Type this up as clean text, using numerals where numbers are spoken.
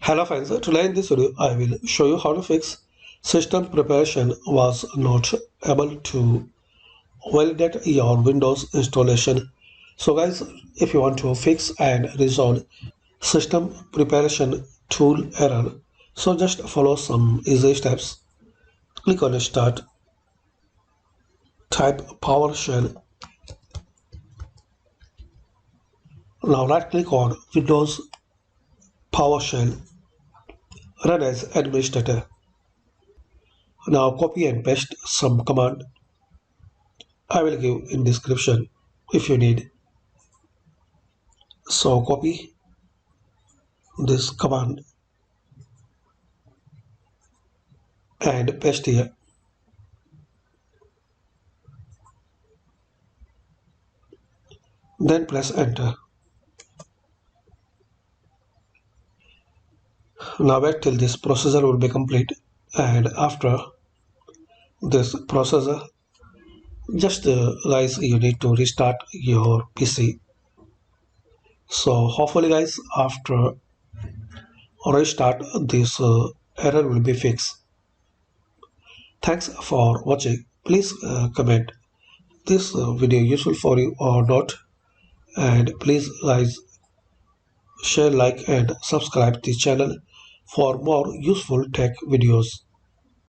Hello friends, today in this video I will show you how to fix system preparation was not able to validate your Windows installation. So guys, if you want to fix and resolve system preparation tool error, so just follow some easy steps. Click on start, type PowerShell. Now right click on Windows PowerShell, run as administrator. Now copy and paste some command. I will give in description if you need. So copy this command and paste here. Then press enter. Now wait till this procedure will be complete, and after this procedure, just guys, you need to restart your PC. So hopefully guys, after restart, this error will be fixed. Thanks for watching. Please comment this video useful for you or not, and please guys share, like and subscribe the channel for more useful tech videos.